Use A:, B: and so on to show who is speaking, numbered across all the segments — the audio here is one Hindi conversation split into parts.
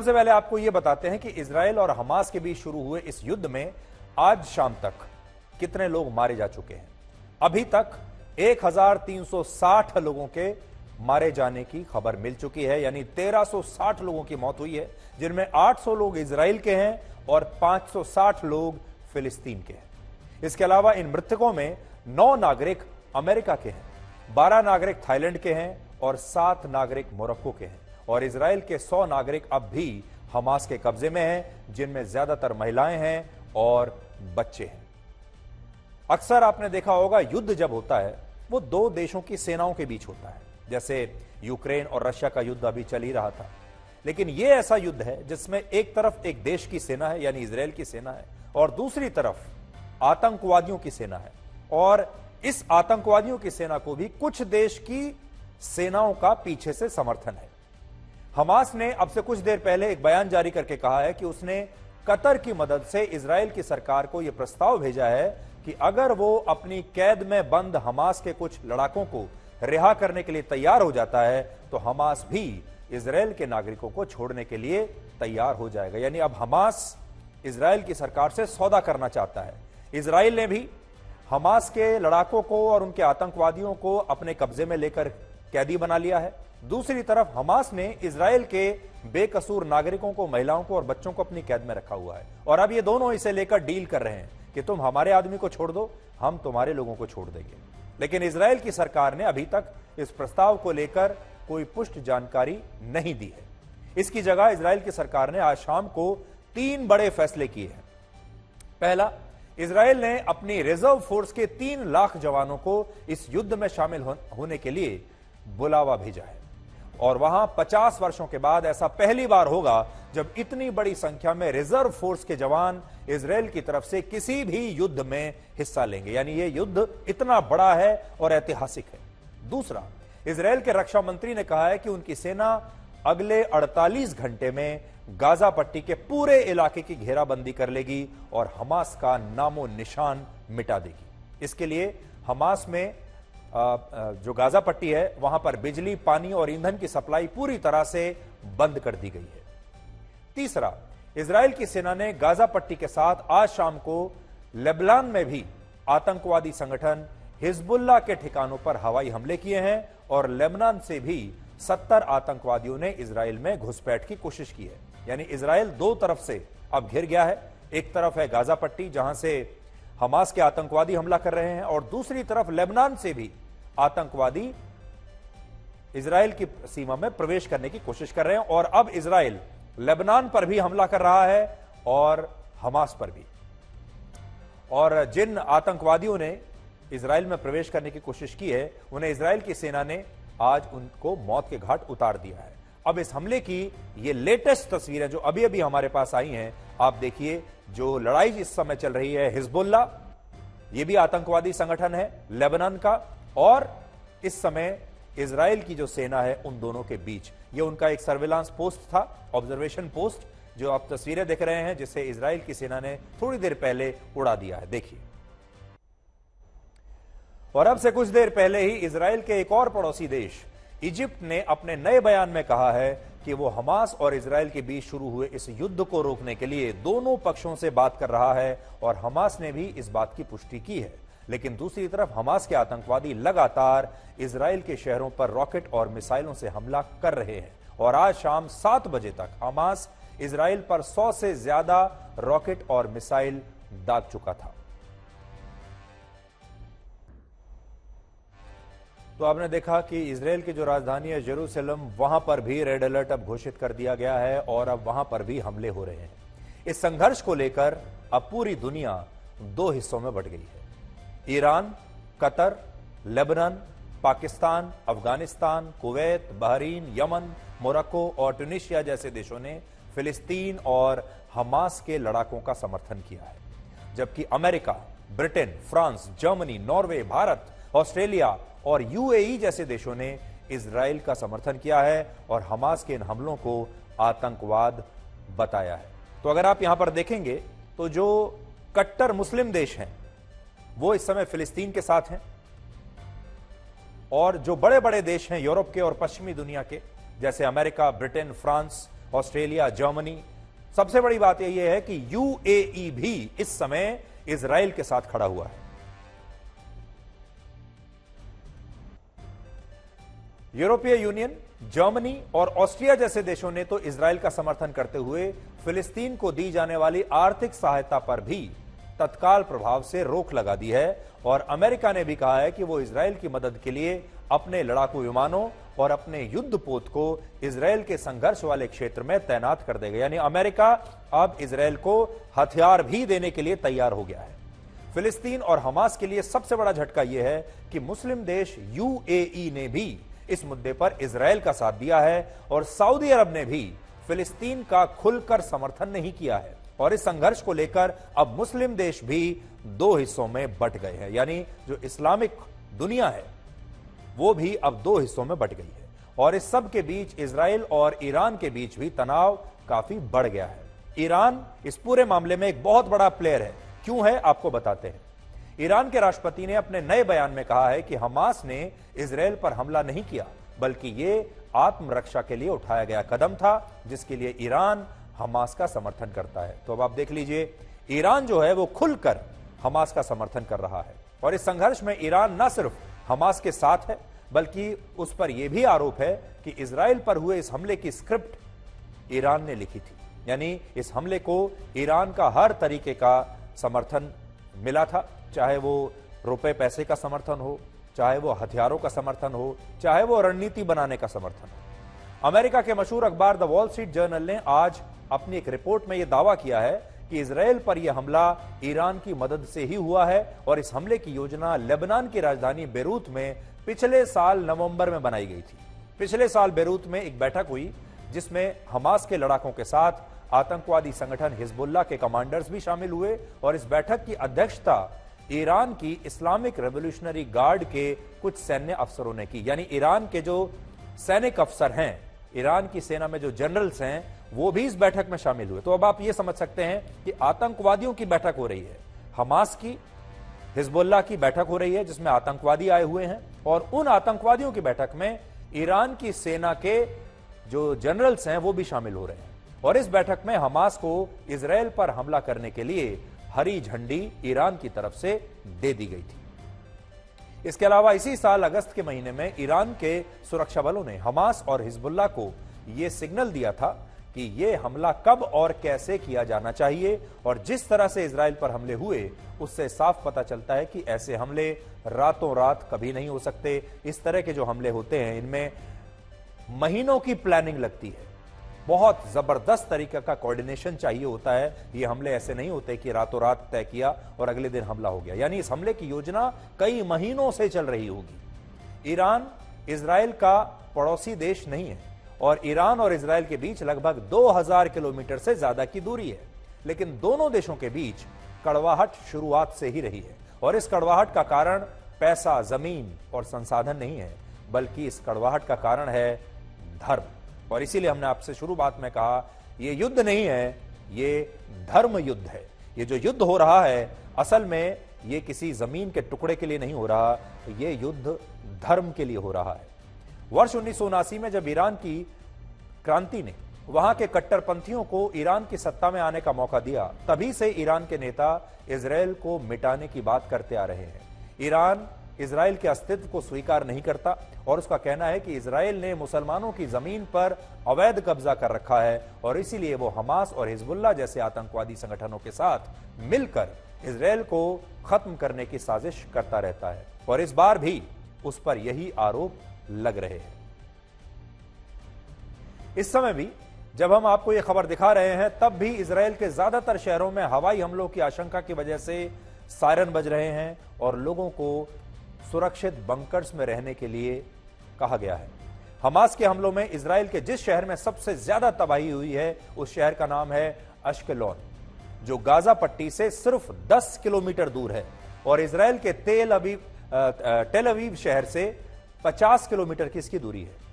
A: सबसे पहले आपको यह बताते हैं कि इजराइल और हमास के बीच शुरू हुए इस युद्ध में आज शाम तक कितने लोग मारे जा चुके हैं। अभी तक 1360 लोगों के मारे जाने की खबर मिल चुकी है, यानी 1360 लोगों की मौत हुई है, जिनमें 800 लोग इजराइल के हैं और 560 लोग फिलिस्तीन के हैं। इसके अलावा इन मृतकों में 9 नागरिक अमेरिका के हैं, 12 नागरिक थाईलैंड के हैं और 7 नागरिक मोरक्को के हैं। और इजराइल के 100 नागरिक अब भी हमास के कब्जे में हैं, जिनमें ज्यादातर महिलाएं हैं और बच्चे हैं। अक्सर आपने देखा होगा, युद्ध जब होता है वो दो देशों की सेनाओं के बीच होता है, जैसे यूक्रेन और रशिया का युद्ध अभी चल ही रहा था। लेकिन यह ऐसा युद्ध है जिसमें एक तरफ एक देश की सेना है, यानी इजराइल की सेना है, और दूसरी तरफ आतंकवादियों की सेना है। और इस आतंकवादियों की सेना को भी कुछ देश की सेनाओं का पीछे से समर्थन है। हमास ने अब से कुछ देर पहले एक बयान जारी करके कहा है कि उसने कतर की मदद से इजराइल की सरकार को यह प्रस्ताव भेजा है कि अगर वो अपनी कैद में बंद हमास के कुछ लड़ाकों को रिहा करने के लिए तैयार हो जाता है तो हमास भी इजराइल के नागरिकों को छोड़ने के लिए तैयार हो जाएगा। यानी अब हमास इजराइल की सरकार से सौदा करना चाहता है। इजराइल ने भी हमास के लड़ाकों को और उनके आतंकवादियों को अपने कब्जे में लेकर कैदी बना लिया है। दूसरी तरफ हमास ने इजराइल के बेकसूर नागरिकों को, महिलाओं को और बच्चों को अपनी कैद में रखा हुआ है। और अब ये दोनों इसे लेकर डील कर रहे हैं कि तुम हमारे आदमी को छोड़ दो, हम तुम्हारे लोगों को छोड़ देंगे। लेकिन इजराइल की सरकार ने अभी तक इस प्रस्ताव को लेकर कोई पुष्ट जानकारी नहीं दी है। इसकी जगह इजराइल की सरकार ने आज शाम को 3 बड़े फैसले किए हैं। पहला, इजराइल ने अपनी रिजर्व फोर्स के 3 लाख जवानों को इस युद्ध में शामिल होने के लिए बुलावा भेजा है। और वहां 50 वर्षों के बाद ऐसा पहली बार होगा जब इतनी बड़ी संख्या में रिजर्व फोर्स के जवान इजराइल की तरफ से किसी भी युद्ध में हिस्सा लेंगे। यानी यह युद्ध इतना बड़ा है और ऐतिहासिक है। दूसरा, इजराइल के रक्षा मंत्री ने कहा है कि उनकी सेना अगले 48 घंटे में गाजा पट्टी के पूरे इलाके की घेराबंदी कर लेगी और हमास का नामो निशान मिटा देगी। इसके लिए हमास में जो गाजा पट्टी है वहां पर बिजली, पानी और ईंधन की सप्लाई पूरी तरह से बंद कर दी गई है। तीसरा, इजराइल की सेना ने गाजा पट्टी के साथ आज शाम को लेबनान में भी आतंकवादी संगठन हिजबुल्लाह के ठिकानों पर हवाई हमले किए हैं और लेबनान से भी 70 आतंकवादियों ने इजराइल में घुसपैठ की कोशिश की है। यानी इजराइल 2 तरफ से अब घिर गया है। एक तरफ है गाजा पट्टी जहां से हमास के आतंकवादी हमला कर रहे हैं और दूसरी तरफ लेबनान से भी आतंकवादी इजराइल की सीमा में प्रवेश करने की कोशिश कर रहे हैं। और अब इजराइल लेबनान पर भी हमला कर रहा है और हमास पर भी। और जिन आतंकवादियों ने इजराइल में प्रवेश करने की कोशिश की है उन्हें इजराइल की सेना ने आज उनको मौत के घाट उतार दिया है। अब इस हमले की ये लेटेस्ट तस्वीरें जो अभी अभी हमारे पास आई हैं, आप देखिए, जो लड़ाई इस समय चल रही है, हिजबुल्लाह, ये भी आतंकवादी संगठन है लेबनान का, और इस समय इजराइल की जो सेना है उन दोनों के बीच। ये उनका एक सर्विलांस पोस्ट था, ऑब्जर्वेशन पोस्ट, जो आप तस्वीरें देख रहे हैं, जिसे इजराइल की सेना ने थोड़ी देर पहले उड़ा दिया है। देखिए। और अब से कुछ देर पहले ही इजराइल के एक और पड़ोसी देश इजिप्ट ने अपने नए बयान में कहा है कि वो हमास और इजराइल के बीच शुरू हुए इस युद्ध को रोकने के लिए दोनों पक्षों से बात कर रहा है और हमास ने भी इस बात की पुष्टि की है। लेकिन दूसरी तरफ हमास के आतंकवादी लगातार इजराइल के शहरों पर रॉकेट और मिसाइलों से हमला कर रहे हैं और आज शाम 7 बजे तक हमास इजराइल पर 100 से ज्यादा रॉकेट और मिसाइल दाग चुका था। तो आपने देखा कि इजराइल की जो राजधानी है जेरूसलम, वहां पर भी रेड अलर्ट अब घोषित कर दिया गया है और अब वहां पर भी हमले हो रहे हैं। इस संघर्ष को लेकर अब पूरी दुनिया 2 हिस्सों में बंट गई है। Iran, Qatar, Lebanon, Pakistan, Afghanistan, Kuwait, Bahrain, Yemen, Morocco और ट्यूनीशिया जैसे देशों ने फिलिस्तीन और हमास के लड़ाकों का समर्थन किया है, जबकि America, Britain, France, Germany, Norway, Bharat, Australia और यूएई जैसे देशों ने इजराइल का समर्थन किया है और हमास के इन हमलों को आतंकवाद बताया है। तो अगर आप यहां पर देखेंगे तो जो कट्टर मुस्लिम देश हैं वो इस समय फिलिस्तीन के साथ हैं और जो बड़े बड़े देश हैं यूरोप के और पश्चिमी दुनिया के, जैसे America, Britain, France Australia, Germany. सबसे बड़ी बात यह है कि यूएई भी इस समय इजराइल के साथ खड़ा हुआ है। यूरोपीय यूनियन, जर्मनी और ऑस्ट्रिया जैसे देशों ने तो इजराइल का समर्थन करते हुए फिलिस्तीन को दी जाने वाली आर्थिक सहायता पर भी तत्काल प्रभाव से रोक लगा दी है और अमेरिका ने भी कहा है कि वो इजराइल की मदद के लिए अपने लड़ाकू विमानों और अपने युद्धपोत को इजराइल के संघर्ष वाले क्षेत्र में तैनात कर देगा। यानी अमेरिका अब इजराइल को हथियार भी देने के लिए तैयार हो गया है। फिलिस्तीन और हमास के लिए सबसे बड़ा झटका यह है कि मुस्लिम देश यूएई ने भी इस मुद्दे पर इजराइल का साथ दिया है और सऊदी अरब ने भी फिलिस्तीन का खुलकर समर्थन नहीं किया है और इस संघर्ष को लेकर अब मुस्लिम देश भी दो हिस्सों में बंट गए हैं। यानी जो इस्लामिक दुनिया है वो भी अब दो हिस्सों में बंट गई है और इस सब के बीच इजराइल और ईरान के बीच भी तनाव काफी बढ़ गया है। ईरान इस पूरे मामले में एक बहुत बड़ा प्लेयर है। क्यों है, आपको बताते हैं। ईरान के राष्ट्रपति ने अपने नए बयान में कहा है कि हमास ने इजराइल पर हमला नहीं किया, बल्कि ये आत्मरक्षा के लिए उठाया गया कदम था, जिसके लिए ईरान हमास का समर्थन करता है। तो अब आप देख लीजिए, ईरान जो है वो खुलकर हमास का समर्थन कर रहा है और इस संघर्ष में ईरान न सिर्फ हमास के साथ है, बल्कि उस पर यह भी आरोप है कि इजराइल पर हुए इस हमले की स्क्रिप्ट ईरान ने लिखी थी। यानी इस हमले को ईरान का हर तरीके का समर्थन मिला था, चाहे वो रुपए पैसे का समर्थन हो, चाहे वो हथियारों का समर्थन हो, चाहे वो रणनीति बनाने का समर्थन हो। अमेरिका के मशहूर अखबार द वॉल स्ट्रीट जर्नल ने आज अपनी एक रिपोर्ट में यह दावा किया है कि इजराइल पर यह हमला ईरान की मदद से ही हुआ है और इस हमले की योजना लेबनान की राजधानी बेरूत में पिछले साल नवंबर में बनाई गई थी। पिछले साल बेरूत में एक बैठक हुई जिसमें हमास के लड़ाकों के साथ आतंकवादी संगठन हिजबुल्लाह के कमांडर्स भी शामिल हुए और इस बैठक की अध्यक्षता ईरान की इस्लामिक रेवोल्यूशनरी गार्ड के कुछ सैन्य अफसरों ने की। यानी ईरान के जो सैनिक अफसर हैं, ईरान की सेना में जो जनरल्स हैं, वो भी इस बैठक में शामिल हुए। तो अब आप ये समझ सकते हैं कि आतंकवादियों की बैठक हो रही है, हमास की, हिजबुल्लाह की बैठक हो रही है जिसमें आतंकवादी आए हुए हैं और उन आतंकवादियों की बैठक में ईरान की सेना के जो जनरल्स हैं वो भी शामिल हो रहे हैं और इस बैठक में हमास को इजराइल पर हमला करने के लिए हरी झंडी ईरान की तरफ से दे दी गई थी। इसके अलावा इसी साल अगस्त के महीने में ईरान के सुरक्षा बलों ने हमास और हिजबुल्लाह को यह सिग्नल दिया था कि यह हमला कब और कैसे किया जाना चाहिए और जिस तरह से इजराइल पर हमले हुए उससे साफ पता चलता है कि ऐसे हमले रातों रात कभी नहीं हो सकते। इस तरह के जो हमले होते हैं इनमें महीनों की प्लानिंग लगती है, बहुत जबरदस्त तरीके का कोऑर्डिनेशन चाहिए होता है। ये हमले ऐसे नहीं होते कि रातों रात तय किया और अगले दिन हमला हो गया। यानी इस हमले की योजना कई महीनों से चल रही होगी। ईरान इजराइल का पड़ोसी देश नहीं है और ईरान और इजराइल के बीच लगभग 2000 किलोमीटर से ज्यादा की दूरी है, लेकिन दोनों देशों के बीच कड़वाहट शुरुआत से ही रही है और इस कड़वाहट का कारण पैसा, जमीन और संसाधन नहीं है, बल्कि इस कड़वाहट का कारण है धर्म। और इसीलिए हमने आपसे शुरुआत में कहा ये युद्ध नहीं है, ये धर्म युद्ध है। ये जो युद्ध हो रहा है असल में ये किसी जमीन के टुकड़े के लिए नहीं हो रहा, ये युद्ध धर्म के लिए हो रहा है। वर्ष 1979 में जब ईरान की क्रांति ने वहां के कट्टरपंथियों को ईरान की सत्ता में आने का मौका दिया, तभी से ईरान के नेता इजराइल को मिटाने की बात करते आ रहे हैं। ईरान इजराइल के अस्तित्व को स्वीकार नहीं करता और उसका कहना है कि इजराइल ने मुसलमानों की जमीन पर अवैध कब्जा कर रखा है और इसीलिए वो हमास और हिजबुल्लाह जैसे आतंकवादी संगठनों के साथ मिलकर इजराइल को खत्म करने की साजिश करता रहता है और इस बार भी उस पर यही आरोप लग रहे हैं। इस समय भी जब हम आपको यह खबर दिखा रहे हैं तब भी इजराइल के ज्यादातर शहरों में हवाई हमलों की आशंका की वजह से सायरन बज रहे हैं और लोगों को सुरक्षित बंकर्स में रहने के लिए कहा गया है। हमास के हमलों में इजराइल के जिस शहर में सबसे ज्यादा तबाही हुई है उस शहर का नाम है अश्केलोन, जो गाजा पट्टी से सिर्फ 10 किलोमीटर दूर है और इजराइल के टेल अवीव शहर से 50 किलोमीटर की इसकी दूरी है।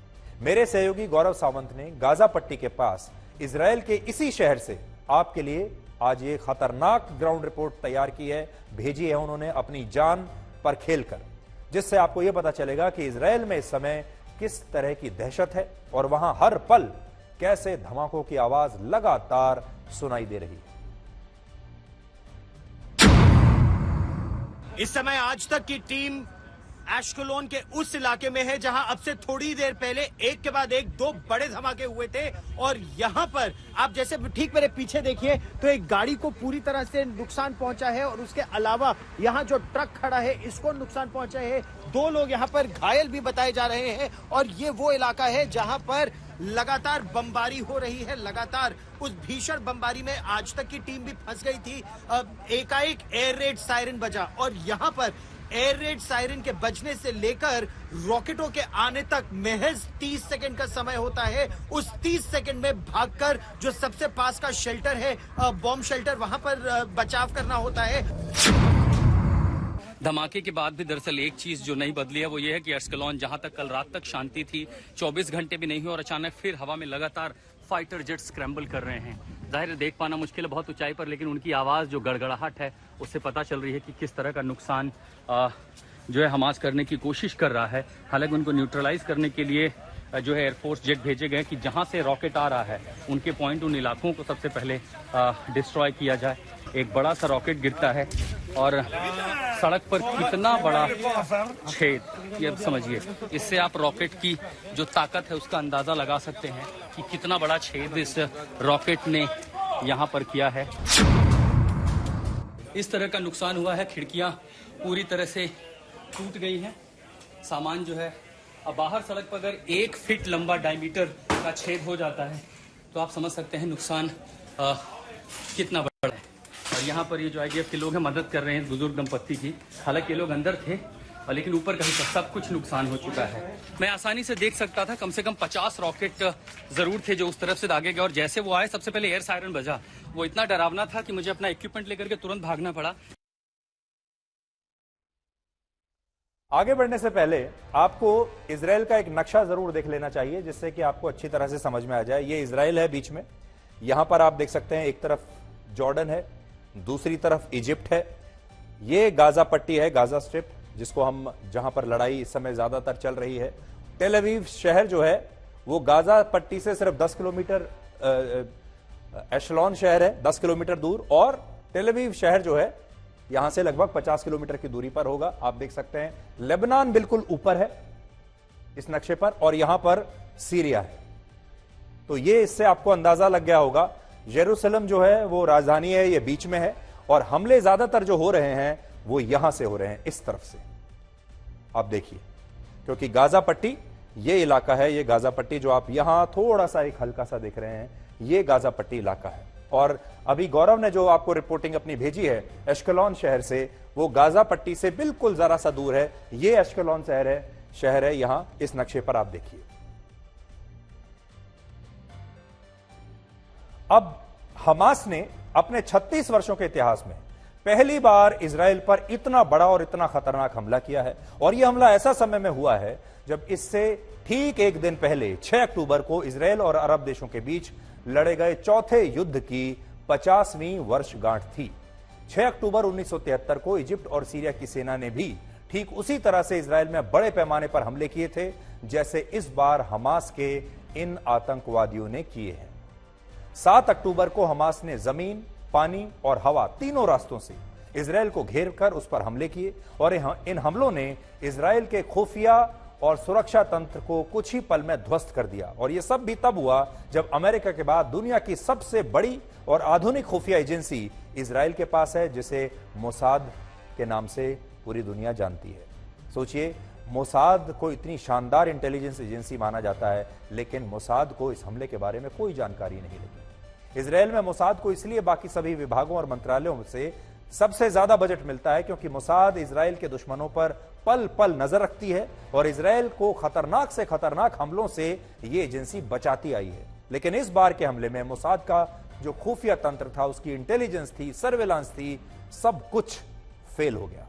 A: मेरे सहयोगी गौरव सावंत ने गाजा पट्टी के पास इजराइल के इसी शहर से आपके लिए आज ये खतरनाक ग्राउंड रिपोर्ट तैयार की है, भेजी है उन्होंने अपनी जान पर खेलकर, जिससे आपको यह पता चलेगा कि इजराइल में इस समय किस तरह की दहशत है और वहां हर पल कैसे धमाकों की आवाज लगातार सुनाई दे रही है।
B: इस समय आज तक की टीम एश्केलोन के उस इलाके में है जहां अब से थोड़ी देर पहले एक के बाद एक दो बड़े धमाके हुए थे, और यहां पर आप जैसे ठीक मेरे पीछे देखिए तो एक गाड़ी को पूरी तरह से नुकसान पहुंचा है, और उसके अलावा यहां जो ट्रक खड़ा है इसको नुकसान पहुंचा है। 2 लोग यहां पर घायल भी बताए जा रहे हैं, और ये वो इलाका है जहां पर लगातार बमबारी हो रही है। लगातार उस भीषण बमबारी में आज तक की टीम भी फंस गई थी। एकाएक एयर रेड सायरन बजा, और यहां पर एयर रेड सायरन के बजने से लेकर रॉकेटों के आने तक महज 30 सेकंड का समय होता है। उस 30 सेकंड में भागकर जो सबसे पास का शेल्टर है, बॉम्ब शेल्टर, वहां पर बचाव करना होता है।
C: धमाके के बाद भी दरअसल एक चीज जो नहीं बदली है वो ये है कि एश्केलोन जहां तक कल रात तक शांति थी, 24 घंटे भी नहीं हुए, और अचानक फिर हवा में लगातार फाइटर जेट स्क्रैम्बल कर रहे हैं। जाहिर है देख पाना मुश्किल है बहुत ऊंचाई पर, लेकिन उनकी आवाज़ जो गड़गड़ाहट है उससे पता चल रही है कि किस तरह का नुकसान जो है हमास करने की कोशिश कर रहा है। हालांकि उनको न्यूट्रलाइज करने के लिए जो है एयरफोर्स जेट भेजे गए कि जहां से रॉकेट आ रहा है उनके पॉइंट, उन इलाकों को सबसे पहले डिस्ट्रॉय किया जाए। एक बड़ा सा रॉकेट गिरता है और सड़क पर कितना बड़ा छेद, ये अब समझिए, इससे आप रॉकेट की जो ताकत है उसका अंदाजा लगा सकते हैं कि कितना बड़ा छेद इस रॉकेट ने यहाँ पर किया है। इस तरह का नुकसान हुआ है, खिड़कियां पूरी तरह से टूट गई हैं। सामान जो है अब बाहर सड़क पर अगर 1 फीट लंबा डायमीटर का छेद हो जाता है तो आप समझ सकते हैं नुकसान कितना बड़ा है। और यहाँ पर ये जो IDF के लोग हैं मदद कर रहे हैं बुजुर्ग दंपत्ति की। हालांकि ये लोग अंदर थे लेकिन ऊपर कहीं पर सब कुछ नुकसान हो चुका है। मैं आसानी से देख सकता था, कम से कम 50 रॉकेट जरूर थे जो उस तरफ से दागे गए, और जैसे वो आए सबसे पहले एयर सायरन बजा। वो इतना डरावना था कि मुझे अपना इक्विपमेंट लेकर के तुरंत भागना पड़ा।
A: आगे बढ़ने से पहले आपको इजराइल का एक नक्शा जरूर देख लेना चाहिए जिससे कि आपको अच्छी तरह से समझ में आ जाए। ये इजराइल है बीच में, यहां पर आप देख सकते हैं एक तरफ जॉर्डन है, दूसरी तरफ इजिप्ट है, ये गाजा पट्टी है, गाजा स्ट्रिप, जिसको हम जहां पर लड़ाई इस समय ज्यादातर चल रही है। टेल अवीव शहर जो है वो गाजा पट्टी से सिर्फ 10 किलोमीटर, एशलोन शहर है 10 किलोमीटर दूर, और टेल अवीव शहर जो है यहां से लगभग 50 किलोमीटर की दूरी पर होगा। आप देख सकते हैं लेबनान बिल्कुल ऊपर है इस नक्शे पर, और यहां पर सीरिया है। तो ये इससे आपको अंदाजा लग गया होगा यरूशलेम जो है वो राजधानी है, ये बीच में है, और हमले ज्यादातर जो हो रहे हैं वो यहां से हो रहे हैं, इस तरफ से। आप देखिए, क्योंकि गाजा पट्टी ये इलाका है, ये गाजा पट्टी जो आप यहां थोड़ा सा एक हल्का सा देख रहे हैं, ये गाजा पट्टी इलाका है। और अभी गौरव ने जो आपको रिपोर्टिंग अपनी भेजी है एश्केलोन शहर से, वो गाजा पट्टी से बिल्कुल जरा सा दूर है। ये एश्केलोन शहर है यहां इस नक्शे पर आप देखिए। अब हमास ने अपने 36 वर्षों के इतिहास में पहली बार इजराइल पर इतना बड़ा और इतना खतरनाक हमला किया है, और यह हमला ऐसा समय में हुआ है जब इससे ठीक एक दिन पहले 6 अक्टूबर को इजराइल और अरब देशों के बीच लड़े गए चौथे युद्ध की 50वीं वर्षगांठ थी। 6 अक्टूबर 1973 को इजिप्ट और सीरिया की सेना ने भी ठीक उसी तरह से इजराइल में बड़े पैमाने पर हमले किए थे जैसे इस बार हमास के इन आतंकवादियों ने किए हैं। 7 अक्टूबर को हमास ने जमीन, पानी और हवा तीनों रास्तों से इजराइल को घेर कर उस पर हमले किए, और इन हमलों ने इजराइल के खुफिया और सुरक्षा तंत्र को कुछ ही पल में ध्वस्त कर दिया। और यह सब भी तब हुआ जब अमेरिका के बाद दुनिया की सबसे बड़ी और आधुनिक खुफिया एजेंसी इजराइल के पास है, जिसे मोसाद के नाम से पूरी दुनिया जानती है। सोचिए, मोसाद को इतनी शानदार इंटेलिजेंस एजेंसी माना जाता है, लेकिन मोसाद को इस हमले के बारे में कोई जानकारी नहीं लगी। इजराइल में मोसाद को इसलिए बाकी सभी विभागों और मंत्रालयों से सबसे ज्यादा बजट मिलता है क्योंकि मोसाद इजराइल के दुश्मनों पर पल पल नजर रखती है और इजराइल को खतरनाक से खतरनाक हमलों से ये एजेंसी बचाती आई है। लेकिन इस बार के हमले में मोसाद का जो खुफिया तंत्र था, उसकी इंटेलिजेंस थी, सर्वेलांस थी, सब कुछ फेल हो गया।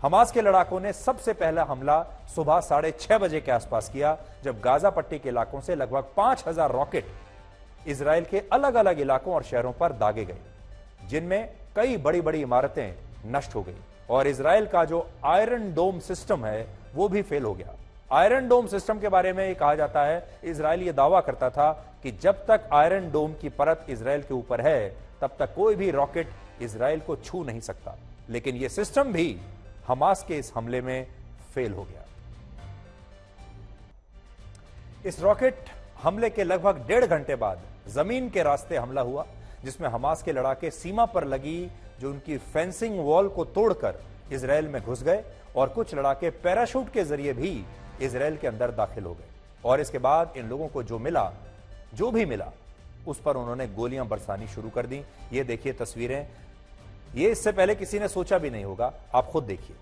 A: हमास के लड़ाकों ने सबसे पहला हमला सुबह 6:30 बजे के आसपास किया, जब गाजा पट्टी के इलाकों से लगभग 5000 रॉकेट इजराइल के अलग अलग इलाकों और शहरों पर दागे गए, जिनमें कई बड़ी बड़ी इमारतें नष्ट हो गई और इजराइल का जो आयरन डोम सिस्टम है वो भी फेल हो गया। आयरन डोम सिस्टम के बारे में कहा जाता है, इजराइल ये दावा करता था कि जब तक आयरन डोम की परत इजराइल के ऊपर है तब तक कोई भी रॉकेट इजराइल को छू नहीं सकता। लेकिन यह सिस्टम भी हमास के इस हमले में फेल हो गया। इस रॉकेट हमले के लगभग 1.5 घंटे बाद जमीन के रास्ते हमला हुआ, जिसमें हमास के लड़ाके सीमा पर लगी जो उनकी फेंसिंग वॉल को तोड़कर इजराइल में घुस गए और कुछ लड़ाके पैराशूट के जरिए भी इजराइल के अंदर दाखिल हो गए। और इसके बाद इन लोगों को जो भी मिला उस पर उन्होंने गोलियां बरसानी शुरू कर दी। ये देखिए तस्वीरें, ये इससे पहले किसी ने सोचा भी नहीं होगा, आप खुद देखिए।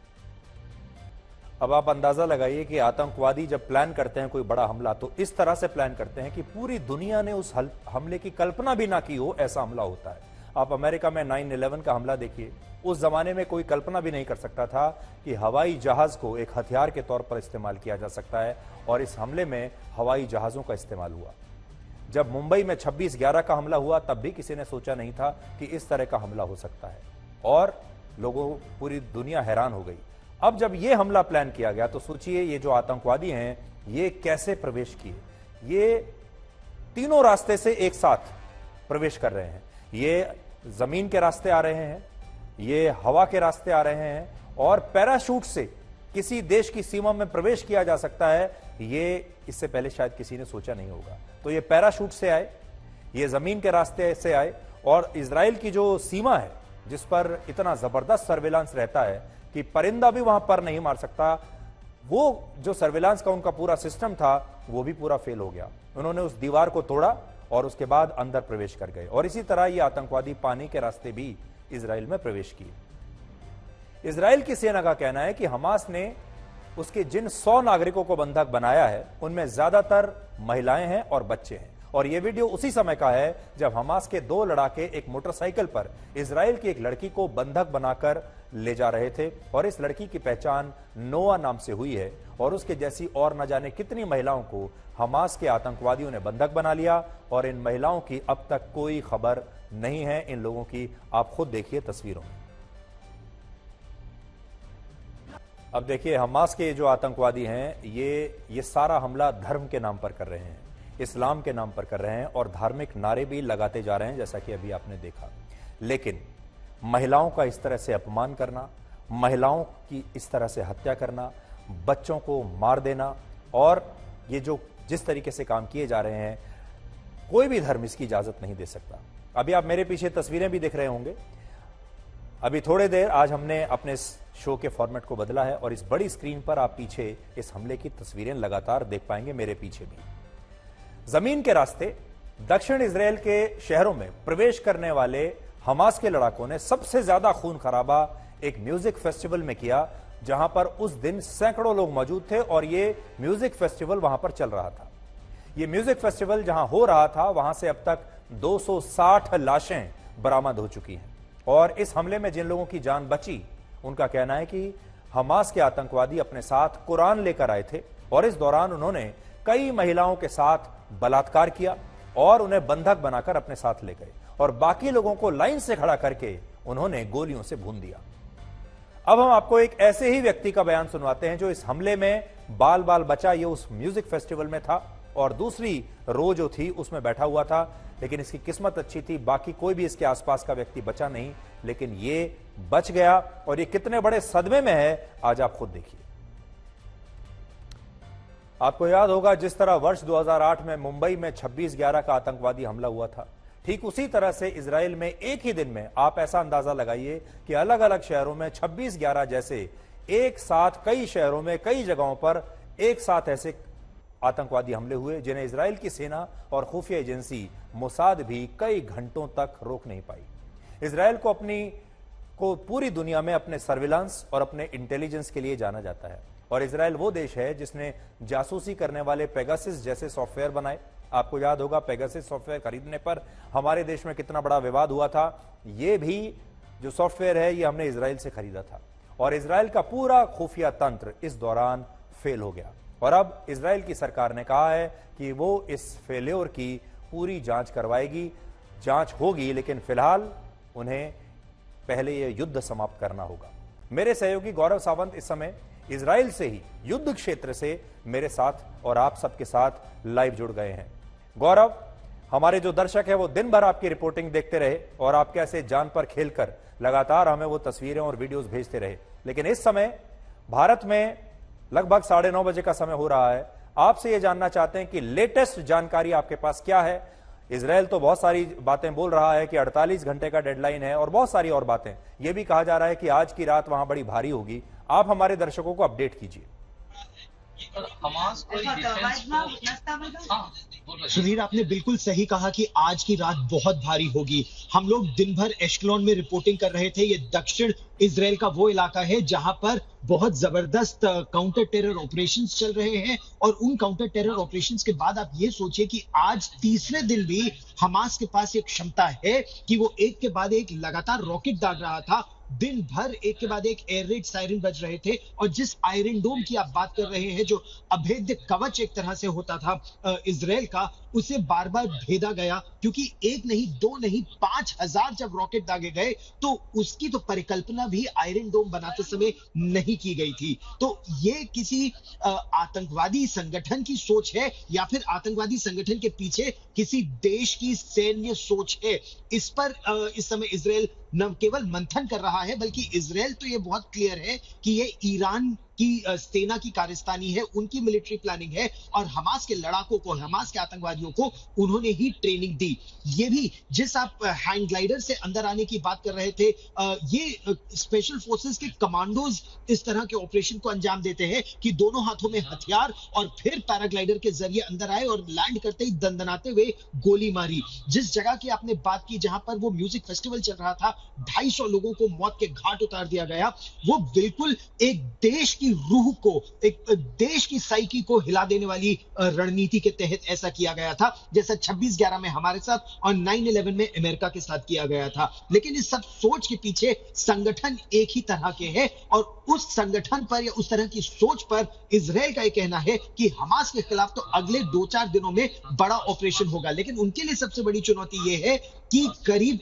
A: अब आप अंदाजा लगाइए कि आतंकवादी जब प्लान करते हैं कोई बड़ा हमला तो इस तरह से प्लान करते हैं कि पूरी दुनिया ने उस हमले की कल्पना भी ना की हो, ऐसा हमला होता है। आप अमेरिका में 9/11 का हमला देखिए, उस जमाने में कोई कल्पना भी नहीं कर सकता था कि हवाई जहाज को एक हथियार के तौर पर इस्तेमाल किया जा सकता है, और इस हमले में हवाई जहाजों का इस्तेमाल हुआ। जब मुंबई में 26/11 का हमला हुआ तब भी किसी ने सोचा नहीं था कि इस तरह का हमला हो सकता है, और पूरी दुनिया हैरान हो गई। अब जब यह हमला प्लान किया गया तो सोचिए ये जो आतंकवादी हैं ये कैसे प्रवेश किए। ये तीनों रास्ते से एक साथ प्रवेश कर रहे हैं। ये जमीन के रास्ते आ रहे हैं, ये हवा के रास्ते आ रहे हैं, और पैराशूट से किसी देश की सीमा में प्रवेश किया जा सकता है, ये इससे पहले शायद किसी ने सोचा नहीं होगा। तो ये पैराशूट से आए, ये जमीन के रास्ते से आए, और इजराइल की जो सीमा है जिस पर इतना जबरदस्त सर्विलांस रहता है कि परिंदा भी वहां पर नहीं मार सकता, वो जो सर्विलांस का उनका पूरा सिस्टम था वो भी पूरा फेल हो गया। उन्होंने उस दीवार को तोड़ा और उसके बाद अंदर प्रवेश कर गए, और इसी तरह ये आतंकवादी पानी के रास्ते भी इजराइल में प्रवेश किए। इजराइल की सेना का कहना है कि हमास ने उसके जिन 100 नागरिकों को बंधक बनाया है उनमें ज्यादातर महिलाएं हैं और बच्चे हैं। और यह वीडियो उसी समय का है जब हमास के 2 लड़ाके एक मोटरसाइकिल पर इजराइल की एक लड़की को बंधक बनाकर ले जा रहे थे, और इस लड़की की पहचान नोआ नाम से हुई है, और उसके जैसी और न जाने कितनी महिलाओं को हमास के आतंकवादियों ने बंधक बना लिया, और इन महिलाओं की अब तक कोई खबर नहीं है। इन लोगों की आप खुद देखिए तस्वीरों में। अब देखिए हमास के जो आतंकवादी हैं ये सारा हमला धर्म के नाम पर कर रहे हैं, इस्लाम के नाम पर कर रहे हैं, और धार्मिक नारे भी लगाते जा रहे हैं जैसा कि अभी आपने देखा। लेकिन महिलाओं का इस तरह से अपमान करना, महिलाओं की इस तरह से हत्या करना, बच्चों को मार देना, और ये जो जिस तरीके से काम किए जा रहे हैं, कोई भी धर्म इसकी इजाजत नहीं दे सकता। अभी आप मेरे पीछे तस्वीरें भी दिख रहे होंगे। अभी थोड़े देर आज हमने अपने शो के फॉर्मेट को बदला है, और इस बड़ी स्क्रीन पर आप पीछे इस हमले की तस्वीरें लगातार देख पाएंगे, मेरे पीछे भी। जमीन के रास्ते दक्षिण इजराइल के शहरों में प्रवेश करने वाले हमास के लड़ाकों ने सबसे ज्यादा खून खराबा एक म्यूजिक फेस्टिवल में किया, जहां पर उस दिन सैकड़ों लोग मौजूद थे, और ये म्यूजिक फेस्टिवल वहां पर चल रहा था। ये म्यूजिक फेस्टिवल जहां हो रहा था वहां से अब तक 260 लाशें बरामद हो चुकी हैं, और इस हमले में जिन लोगों की जान बची उनका कहना है कि हमास के आतंकवादी अपने साथ कुरान लेकर आए थे, और इस दौरान उन्होंने कई महिलाओं के साथ बलात्कार किया और उन्हें बंधक बनाकर अपने साथ ले गए, और बाकी लोगों को लाइन से खड़ा करके उन्होंने गोलियों से भून दिया। अब हम आपको एक ऐसे ही व्यक्ति का बयान सुनवाते हैं जो इस हमले में बाल बाल बचा। ये उस म्यूजिक फेस्टिवल में था और दूसरी रो जो थी उसमें बैठा हुआ था, लेकिन इसकी किस्मत अच्छी थी, बाकी कोई भी इसके आसपास का व्यक्ति बचा नहीं, लेकिन ये बच गया। और ये कितने बड़े सदमे में है आज आप खुद देखिए। आपको याद होगा जिस तरह वर्ष 2008 में मुंबई में 26/11 का आतंकवादी हमला हुआ था, ठीक उसी तरह से इजराइल में एक ही दिन में आप ऐसा अंदाजा लगाइए कि अलग अलग शहरों में 26/11 जैसे एक साथ कई शहरों में कई जगहों पर एक साथ ऐसे आतंकवादी हमले हुए, जिन्हें इजराइल की सेना और खुफिया एजेंसी मोसाद भी कई घंटों तक रोक नहीं पाई। इजराइल को पूरी दुनिया में अपने सर्विलांस और अपने इंटेलिजेंस के लिए जाना जाता है, और इजराइल वो देश है जिसने जासूसी करने वाले पेगासस जैसे सॉफ्टवेयर बनाए। आपको याद होगा पेगासस सॉफ्टवेयर खरीदने पर हमारे देश में कितना बड़ा विवाद हुआ था। ये भी जो सॉफ्टवेयर है ये हमने इजराइल से खरीदा था, और इजराइल का पूरा खुफिया तंत्र इस दौरान फेल हो गया। और अब इजराइल की सरकार ने कहा है कि वो इस फेल्योर की पूरी जांच करवाएगी, जांच होगी, लेकिन फिलहाल उन्हें पहले यह युद्ध समाप्त करना होगा। मेरे सहयोगी गौरव सावंत इस समय इजराइल से ही, युद्ध क्षेत्र से मेरे साथ और आप सबके साथ लाइव जुड़ गए हैं। गौरव, हमारे जो दर्शक है वो दिन भर आपकी रिपोर्टिंग देखते रहे और आप कैसे जान पर खेलकर लगातार हमें वो तस्वीरें और वीडियोस भेजते रहे, लेकिन इस समय भारत में लगभग 9:30 बजे का समय हो रहा है। आपसे ये जानना चाहते हैं कि लेटेस्ट जानकारी आपके पास क्या है। इजराइल तो बहुत सारी बातें बोल रहा है कि 48 घंटे का डेडलाइन है और बहुत सारी और बातें। यह भी कहा जा रहा है कि आज की रात वहां बड़ी भारी होगी। आप हमारे दर्शकों को अपडेट कीजिए।
D: हमास सुधीर, आपने बिल्कुल सही कहा कि आज की रात बहुत भारी होगी। हम लोग दिन भर एश्केलोन में रिपोर्टिंग कर रहे थे। ये दक्षिण इजराइल का वो इलाका है जहां पर बहुत जबरदस्त काउंटर टेरर ऑपरेशंस चल रहे हैं और उन काउंटर टेरर ऑपरेशंस के बाद आप ये सोचिए कि आज तीसरे दिन भी हमास के पास एक क्षमता है कि वो एक के बाद एक लगातार रॉकेट दाग रहा था। दिन भर एक के बाद एक एयर रेड सायरन बज रहे थे और जिस आयरन डोम की आप बात कर रहे हैं, जो अभेद्य कवच एक तरह से होता था इजराइल का, उसे बार बार भेदा गया, क्योंकि एक नहीं, दो नहीं, 5000 जब रॉकेट दागे गए तो उसकी तो परिकल्पना भी आयरन डोम बनाते समय नहीं की गई थी। तो ये किसी आतंकवादी संगठन की सोच है या फिर आतंकवादी संगठन के पीछे किसी देश की सैन्य सोच है, इस पर इस समय इजराइल न केवल मंथन कर रहा है, बल्कि इजराइल तो ये बहुत क्लियर है कि ये ईरान की सेना की कारस्तानी है, उनकी मिलिट्री प्लानिंग है और हमास के लड़ाकों को, हमास के आतंकवादियों को उन्होंने ही ट्रेनिंग दी। ये भी जिस आप हैंग ग्लाइडर से अंदर आने की बात कर रहे थे, ये स्पेशल फोर्सेस के कमांडोज इस तरह के ऑपरेशन को अंजाम देते हैं कि दोनों हाथों में हथियार और फिर पैराग्लाइडर के जरिए अंदर आए और लैंड करते ही दंदनाते हुए गोली मारी। जिस जगह की आपने बात की जहां पर वो म्यूजिक फेस्टिवल चल रहा था, 250 लोगों को मौत के घाट उतार दिया गया। वो बिल्कुल एक देश की रूह को, एक देश की साइकी को हिला देने वाली रणनीति के तहत ऐसा किया गया था, जैसा 26/11 में हमारे साथ और 9/11 में अमेरिका के साथ किया गया था। लेकिन इस सब सोच के पीछे संगठन एक ही तरह के हैं और उस संगठन पर या उस तरह की सोच पर इजराइल का यह कहना है कि हमास के खिलाफ तो अगले 2-4 दिनों में बड़ा ऑपरेशन होगा। लेकिन उनके लिए सबसे बड़ी चुनौती यह है कि करीब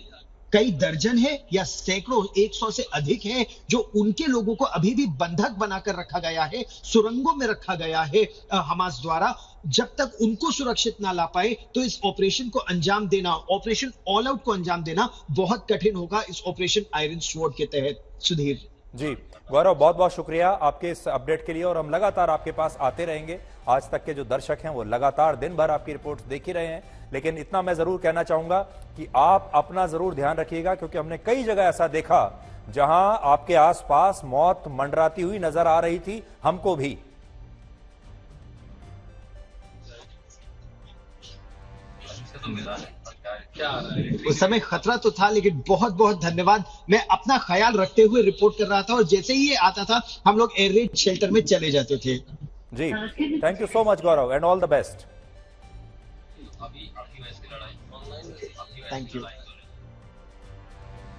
D: कई दर्जन है या सैकड़ों, 100 से अधिक है जो उनके लोगों को अभी भी बंधक बनाकर रखा गया है, सुरंगों में रखा गया है हमास द्वारा। जब तक उनको सुरक्षित ना ला पाए तो इस ऑपरेशन को अंजाम देना, ऑपरेशन ऑल आउट को अंजाम देना बहुत कठिन होगा इस ऑपरेशन आयरन स्वॉर्ड के तहत। सुधीर
A: जी, गौरव, बहुत बहुत शुक्रिया आपके इस अपडेट के लिए और हम लगातार आपके पास आते रहेंगे। आज तक के जो दर्शक हैं वो लगातार दिन भर आपकी रिपोर्ट्स देख ही रहे हैं, लेकिन इतना मैं जरूर कहना चाहूंगा कि आप अपना जरूर ध्यान रखिएगा, क्योंकि हमने कई जगह ऐसा देखा जहां आपके आसपास मौत मंडराती हुई नजर आ रही थी, हमको भी।
D: उस समय खतरा तो था, लेकिन बहुत बहुत धन्यवाद। मैं अपना ख्याल रखते हुए रिपोर्ट कर रहा था और जैसे ही ये आता था हम लोग एयर रेड शेल्टर में चले जाते थे।
A: जी, thank you so much Gaurav and all the best.
D: Thank you.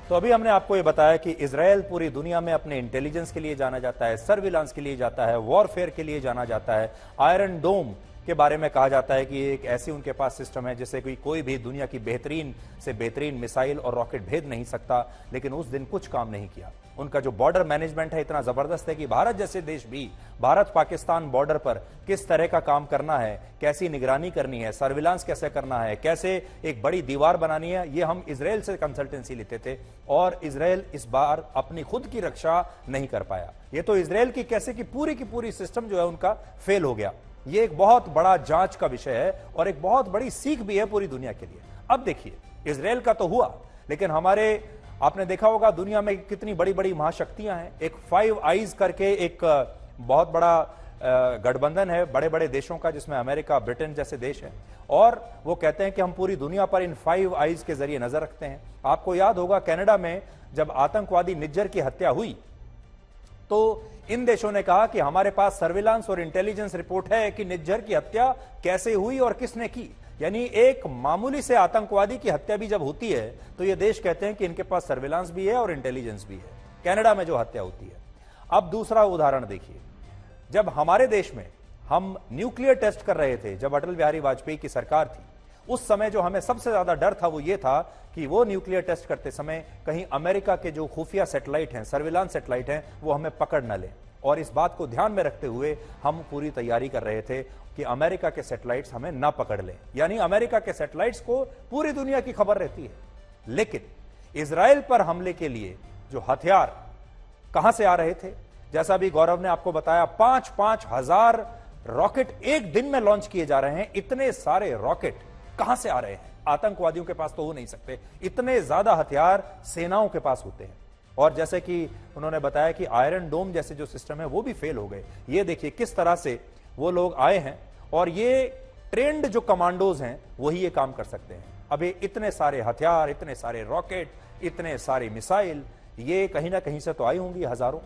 A: तो अभी हमने आपको ये बताया कि इजराइल पूरी दुनिया में अपने इंटेलिजेंस के लिए जाना जाता है, सर्विलांस के लिए जाता है, वॉरफेयर के लिए जाना जाता है। आयरन डोम के बारे में कहा जाता है कि एक ऐसी उनके पास सिस्टम है जिससे कोई भी दुनिया की बेहतरीन से बेहतरीन मिसाइल और रॉकेट भेद नहीं सकता। लेकिन उस दिन कुछ काम नहीं किया। उनका जो बॉर्डर मैनेजमेंट है इतना जबरदस्त है कि भारत जैसे देश भी भारत पाकिस्तान बॉर्डर पर किस तरह का काम करना है, कैसी निगरानी करनी है, सर्विलांस कैसे करना है, कैसे एक बड़ी दीवार बनानी है, ये हम इजराइल से कंसल्टेंसी लेते थे और इजराइल इस बार अपनी खुद की रक्षा नहीं कर पाया। ये तो इजराइल की कैसे की पूरी सिस्टम जो है उनका फेल हो गया। ये एक बहुत बड़ा जांच का विषय है और एक बहुत बड़ी सीख भी है पूरी दुनिया के लिए। अब देखिए, इजराइल का तो हुआ, लेकिन हमारे, आपने देखा होगा दुनिया में कितनी बड़ी बड़ी महाशक्तियां हैं। एक 5 आइज करके एक बहुत बड़ा गठबंधन है बड़े बड़े देशों का, जिसमें अमेरिका, ब्रिटेन जैसे देश हैं और वो कहते हैं कि हम पूरी दुनिया पर इन 5 आइज के जरिए नजर रखते हैं। आपको याद होगा कनाडा में जब आतंकवादी निज्जर की हत्या हुई तो इन देशों ने कहा कि हमारे पास सर्विलांस और इंटेलिजेंस रिपोर्ट है कि निज्जर की हत्या कैसे हुई और किसने की। यानी एक मामूली से आतंकवादी की हत्या भी जब होती है तो ये देश कहते हैं कि इनके पास सर्विलांस भी है और इंटेलिजेंस भी है। कनाडा में जो हत्या होती है। अब दूसरा उदाहरण देखिए, जब हमारे देश में हम न्यूक्लियर टेस्ट कर रहे थे, जब अटल बिहारी वाजपेयी की सरकार थी, उस समय जो हमें सबसे ज्यादा डर था वो ये था कि वो न्यूक्लियर टेस्ट करते समय कहीं अमेरिका के जो खुफिया सैटेलाइट हैं, सर्विलांस सैटेलाइट हैं, वो हमें पकड़ न लें और इस बात को ध्यान में रखते हुए हम पूरी तैयारी कर रहे थे कि अमेरिका के सैटेलाइट्स हमें ना पकड़ लें, यानी अमेरिका के सैटेलाइट्स को पूरी दुनिया की खबर रहती है। लेकिन इजराइल पर हमले के लिए जो हथियार कहां से आ रहे थे, जैसा भी गौरव ने आपको बताया, 5-5 हजार रॉकेट एक दिन में लॉन्च किए जा रहे हैं। इतने सारे रॉकेट कहां से आ रहे हैं? आतंकवादियों के पास तो हो नहीं सकते, इतने ज्यादा हथियार सेनाओं के पास होते हैं। और जैसे कि उन्होंने बताया कि आयरन डोम जैसे जो सिस्टम है वो भी फेल हो गए। ये देखिए किस तरह से वो लोग आए हैं, और ये ट्रेंड जो कमांडोज हैं वही ये काम कर सकते हैं। अभी इतने सारे हथियार, इतने सारे रॉकेट, इतने सारे मिसाइल, ये कहीं ना कहीं से तो आई होंगी हजारों।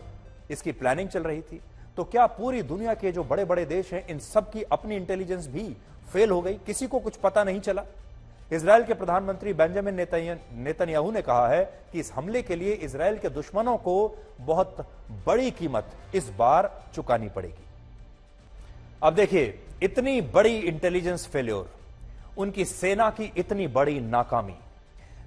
A: इसकी प्लानिंग चल रही थी। तो क्या पूरी दुनिया के जो बड़े बड़े देश हैं इन सब की अपनी इंटेलिजेंस भी फेल हो गई? किसी को कुछ पता नहीं चला? इजराइल के प्रधानमंत्री बेंजामिन नेतन्याहू ने कहा है कि इस हमले के लिए इजराइल के दुश्मनों को बहुत बड़ी कीमत इस बार चुकानी पड़ेगी। अब देखिए, इतनी बड़ी इंटेलिजेंस फेल्योर, उनकी सेना की इतनी बड़ी नाकामी,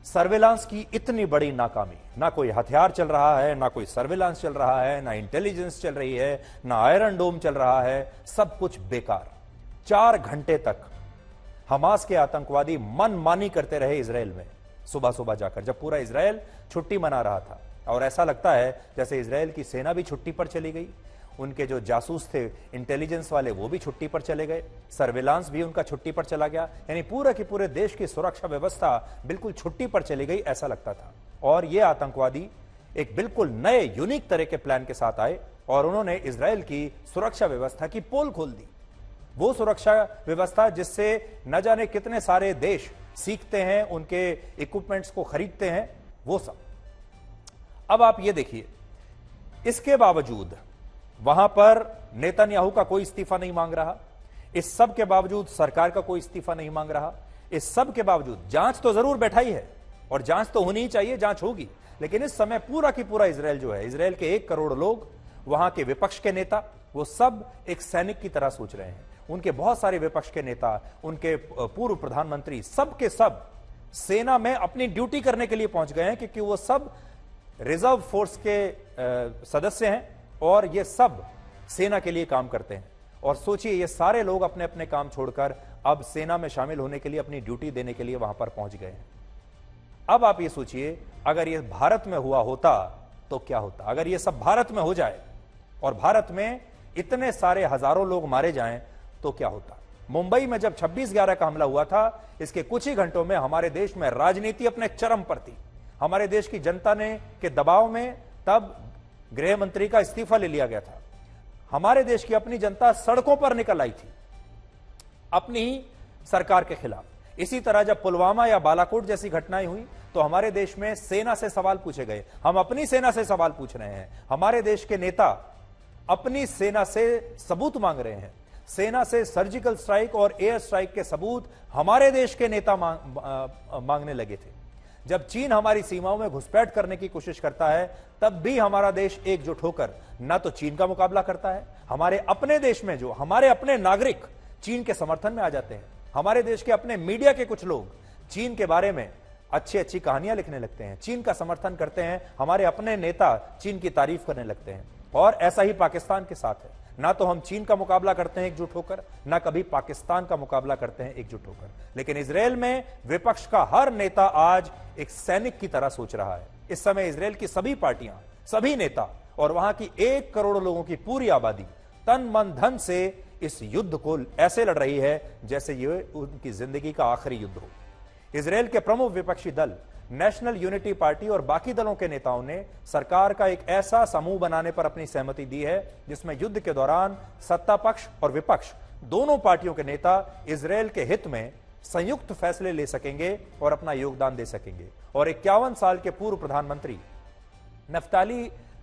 A: सर्विलांस की इतनी बड़ी नाकामी, ना कोई हथियार चल रहा है, ना कोई सर्विलांस चल रहा है, ना इंटेलिजेंस चल रही है, ना आयरन डोम चल रहा है, सब कुछ बेकार। 4 घंटे तक हमास के आतंकवादी मनमानी करते रहे इजराइल में, सुबह सुबह जाकर, जब पूरा इजराइल छुट्टी मना रहा था। और ऐसा लगता है जैसे इजराइल की सेना भी छुट्टी पर चली गई, उनके जो जासूस थे इंटेलिजेंस वाले वो भी छुट्टी पर चले गए, सर्विलांस भी उनका छुट्टी पर चला गया, यानी पूरा की पूरे देश की सुरक्षा व्यवस्था बिल्कुल छुट्टी पर चली गई, ऐसा लगता था। और ये आतंकवादी एक बिल्कुल नए यूनिक तरह के प्लान के साथ आए और उन्होंने इजराइल की सुरक्षा व्यवस्था की पोल खोल दी। वो सुरक्षा व्यवस्था जिससे न जाने कितने सारे देश सीखते हैं, उनके इक्विपमेंट्स को खरीदते हैं, वो सब। अब आप ये देखिए, इसके बावजूद वहां पर नेतन्याहू का कोई इस्तीफा नहीं मांग रहा, इस सब के बावजूद सरकार का कोई इस्तीफा नहीं मांग रहा, इस सब के बावजूद जांच तो जरूर बैठाई है और जांच तो होनी ही चाहिए, जांच होगी। लेकिन इस समय पूरा की पूरा इजराइल जो है, इजराइल के 1 करोड़ लोग, वहां के विपक्ष के नेता, वो सब एक सैनिक की तरह सोच रहे हैं। उनके बहुत सारे विपक्ष के नेता, उनके पूर्व प्रधानमंत्री, सब के सब सेना में अपनी ड्यूटी करने के लिए पहुंच गए हैं, क्योंकि वो सब रिजर्व फोर्स के सदस्य हैं और ये सब सेना के लिए काम करते हैं। और सोचिए, ये सारे लोग अपने अपने काम छोड़कर अब सेना में शामिल होने के लिए, अपनी ड्यूटी देने के लिए वहां पर पहुंच गए हैं। अब आप ये सोचिए, अगर ये भारत में हुआ होता तो क्या होता? अगर ये सब भारत में हो जाए और भारत में इतने सारे हजारों लोग मारे जाएं तो क्या होता? मुंबई में जब 26/11 का हमला हुआ था, इसके कुछ ही घंटों में हमारे देश में राजनीति अपने चरम पर थी। हमारे देश की जनता ने के दबाव में तब गृह मंत्री का इस्तीफा ले लिया गया था। हमारे देश की अपनी जनता सड़कों पर निकल आई थी अपनी ही सरकार के खिलाफ। इसी तरह जब पुलवामा या बालाकोट जैसी घटनाएं हुई तो हमारे देश में सेना से सवाल पूछे गए। हम अपनी सेना से सवाल पूछ रहे हैं, हमारे देश के नेता अपनी सेना से सबूत मांग रहे हैं। सेना से सर्जिकल स्ट्राइक और एयर स्ट्राइक के सबूत हमारे देश के नेता मांगने लगे थे। जब चीन हमारी सीमाओं में घुसपैठ करने की कोशिश करता है, तब भी हमारा देश एकजुट होकर न तो चीन का मुकाबला करता है, हमारे अपने देश में जो हमारे अपने नागरिक चीन के समर्थन में आ जाते हैं। हमारे देश के अपने मीडिया के कुछ लोग चीन के बारे में अच्छी अच्छी कहानियां लिखने लगते हैं, चीन का समर्थन करते हैं, हमारे अपने नेता चीन की तारीफ करने लगते हैं। और ऐसा ही पाकिस्तान के साथ है, ना तो हम चीन का मुकाबला करते हैं एकजुट होकर, ना कभी पाकिस्तान का मुकाबला करते हैं एकजुट होकर। लेकिन इजराइल में विपक्ष का हर नेता आज एक सैनिक की तरह सोच रहा है। इस समय इजराइल की सभी पार्टियां, सभी नेता और वहां की 1 करोड़ लोगों की पूरी आबादी तन मन धन से इस युद्ध को ऐसे लड़ रही है जैसे ये उनकी जिंदगी का आखिरी युद्ध हो। इजराइल के प्रमुख विपक्षी दल नेशनल यूनिटी पार्टी और बाकी दलों के नेताओं ने सरकार का एक ऐसा समूह बनाने पर अपनी सहमति दी है जिसमें युद्ध के दौरान सत्ता पक्ष और विपक्ष दोनों पार्टियों के नेता इजराइल के हित में संयुक्त फैसले ले सकेंगे और अपना योगदान दे सकेंगे। और 51 साल के पूर्व प्रधानमंत्री नफ्ताली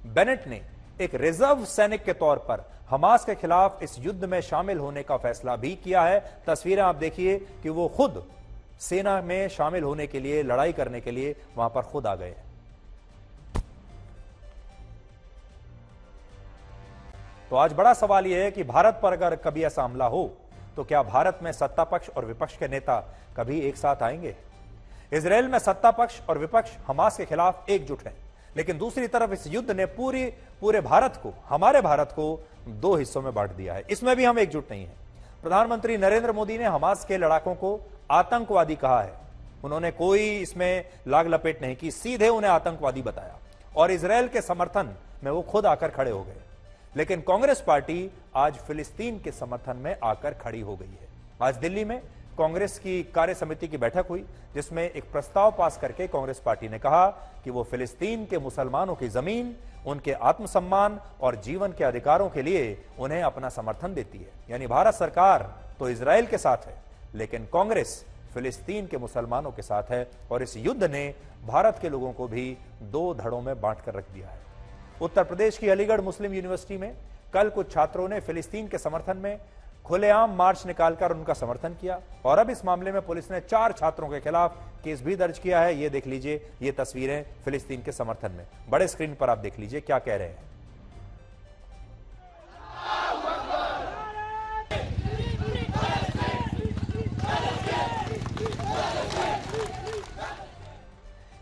A: बेनेट ने एक रिजर्व सैनिक के तौर पर हमास के खिलाफ इस युद्ध में शामिल होने का फैसला भी किया है। तस्वीरें आप देखिए कि वो खुद सेना में शामिल होने के लिए, लड़ाई करने के लिए वहां पर खुद आ गए हैं। तो आज बड़ा सवाल यह है कि भारत पर अगर कभी ऐसा हमला हो तो क्या भारत में सत्ता पक्ष और विपक्ष के नेता कभी एक साथ आएंगे? इजराइल में सत्ता पक्ष और विपक्ष हमास के खिलाफ एकजुट हैं, लेकिन दूसरी तरफ इस युद्ध ने पूरे भारत को, हमारे भारत को दो हिस्सों में बांट दिया है। इसमें भी हम एकजुट नहीं है। प्रधानमंत्री नरेंद्र मोदी ने हमास के लड़ाकों को आतंकवादी कहा है। उन्होंने कोई इसमें लाग लपेट नहीं की, सीधे उन्हें आतंकवादी बताया और इजरायल के समर्थन में वो खुद आकर खड़े हो गए। लेकिन कांग्रेस पार्टी आज फिलिस्तीन के समर्थन में आकर खड़ी हो गई है। आज दिल्ली में कांग्रेस की कार्य समिति की बैठक हुई, जिसमें एक प्रस्ताव पास करके कांग्रेस पार्टी ने कहा कि वो फिलिस्तीन के मुसलमानों की जमीन, उनके आत्मसम्मान और जीवन के अधिकारों के लिए उन्हें अपना समर्थन देती है। यानी भारत सरकार तो इजरायल के साथ है, लेकिन कांग्रेस फिलिस्तीन के मुसलमानों के साथ है। और इस युद्ध ने भारत के लोगों को भी दो धड़ों में बांट कर रख दिया है। उत्तर प्रदेश की अलीगढ़ मुस्लिम यूनिवर्सिटी में कल कुछ छात्रों ने फिलिस्तीन के समर्थन में खुलेआम मार्च निकालकर उनका समर्थन किया और अब इस मामले में पुलिस ने 4 छात्रों के खिलाफ केस भी दर्ज किया है। ये देख लीजिए, ये तस्वीरें फिलिस्तीन के समर्थन में, बड़े स्क्रीन पर आप देख लीजिए क्या कह रहे हैं।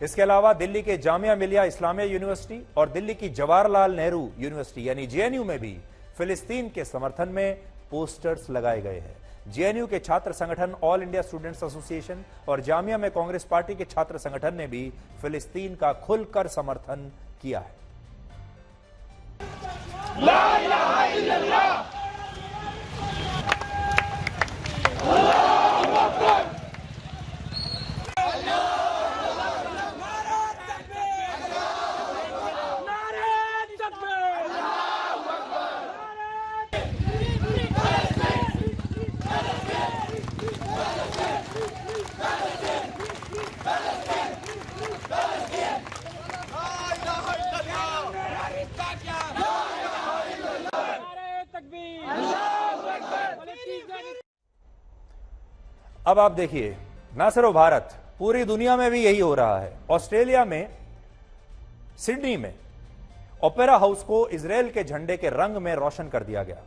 A: इसके अलावा दिल्ली के जामिया मिलिया इस्लामिया यूनिवर्सिटी और दिल्ली की जवाहरलाल नेहरू यूनिवर्सिटी यानी जेएनयू में भी फिलिस्तीन के समर्थन में पोस्टर्स लगाए गए हैं। जेएनयू के छात्र संगठन ऑल इंडिया स्टूडेंट्स एसोसिएशन और जामिया में कांग्रेस पार्टी के छात्र संगठन ने भी फिलिस्तीन का खुलकर समर्थन किया है। ला इलाहा इल्लल्लाह, अल्लाहु अकबर। अब आप देखिए, ना सिर्फ भारत, पूरी दुनिया में भी यही हो रहा है। ऑस्ट्रेलिया में सिडनी में ओपेरा हाउस को इजरायल के झंडे के रंग में रोशन कर दिया गया।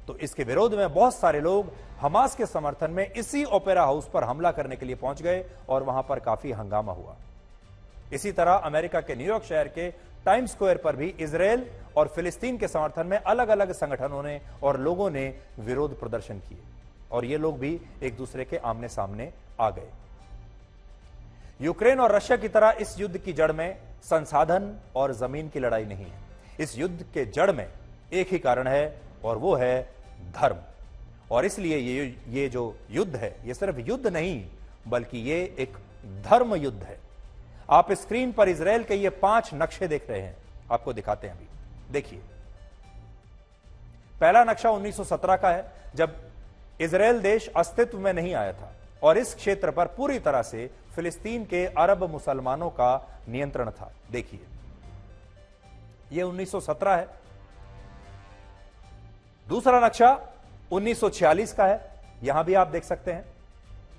A: तो इसके विरोध में बहुत सारे लोग हमास के समर्थन में इसी ओपेरा हाउस पर हमला करने के लिए पहुंच गए और वहां पर काफी हंगामा हुआ। इसी तरह अमेरिका के न्यूयॉर्क शहर के टाइम स्क्वायर पर भी इजरायल और फिलिस्तीन के समर्थन में अलग अलग संगठनों ने और लोगों ने विरोध प्रदर्शन किए और ये लोग भी एक दूसरे के आमने सामने आ गए। यूक्रेन और रशिया की तरह इस युद्ध की जड़ में संसाधन और जमीन की लड़ाई नहीं है। इस युद्ध के जड़ में एक ही कारण है और वो है धर्म। और इसलिए ये जो युद्ध है, ये सिर्फ युद्ध नहीं बल्कि ये एक धर्म युद्ध है। आप स्क्रीन पर इजरायल के ये 5 नक्शे देख रहे हैं, आपको दिखाते हैं। अभी देखिए, पहला नक्शा 1917 का है, जब इजरायल देश अस्तित्व में नहीं आया था और इस क्षेत्र पर पूरी तरह से फिलिस्तीन के अरब मुसलमानों का नियंत्रण था। देखिए, यह 1917 है। दूसरा नक्शा 1946 का है, यहां भी आप देख सकते हैं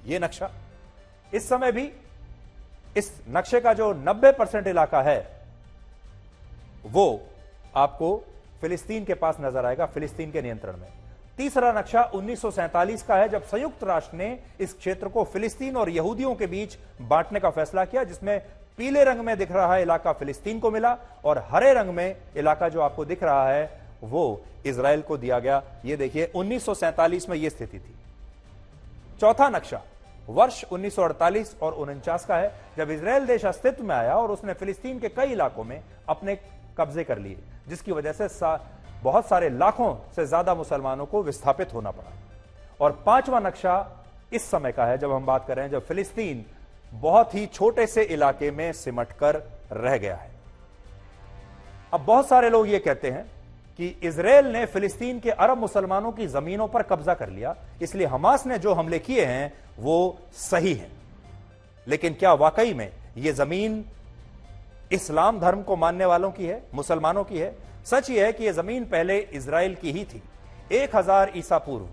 A: यह नक्शा। इस समय भी इस नक्शे का जो 90% इलाका है वो आपको फिलिस्तीन के पास नजर आएगा, फिलिस्तीन के नियंत्रण में। तीसरा नक्शा 1947 का है, जब संयुक्त राष्ट्र ने इस क्षेत्र को फिलिस्तीन और यहूदियों के बीच बांटने का फैसला किया, जिसमें पीले रंग में दिख रहा इलाका फिलिस्तीन को मिला और हरे रंग में इलाका जो आपको दिख रहा है वो इजराइल को दिया गया। ये देखिए, 1947 में यह स्थिति थी। चौथा नक्शा वर्ष 1948 और 49 का है, जब इजराइल देश अस्तित्व में आया और उसने फिलिस्तीन के कई इलाकों में अपने कब्जे कर लिए, जिसकी वजह से बहुत सारे लाखों से ज्यादा मुसलमानों को विस्थापित होना पड़ा। और पांचवा नक्शा इस समय का है, जब हम बात कर रहे हैं जब फिलिस्तीन बहुत ही छोटे से इलाके में सिमटकर रह गया है। अब बहुत सारे लोग यह कहते हैं कि इजराइल ने फिलिस्तीन के अरब मुसलमानों की जमीनों पर कब्जा कर लिया, इसलिए हमास ने जो हमले किए हैं वो सही हैं। लेकिन क्या वाकई में यह जमीन इस्लाम धर्म को मानने वालों की है, मुसलमानों की है? सच यह है कि यह जमीन पहले इजराइल की ही थी। 1000 ईसा पूर्व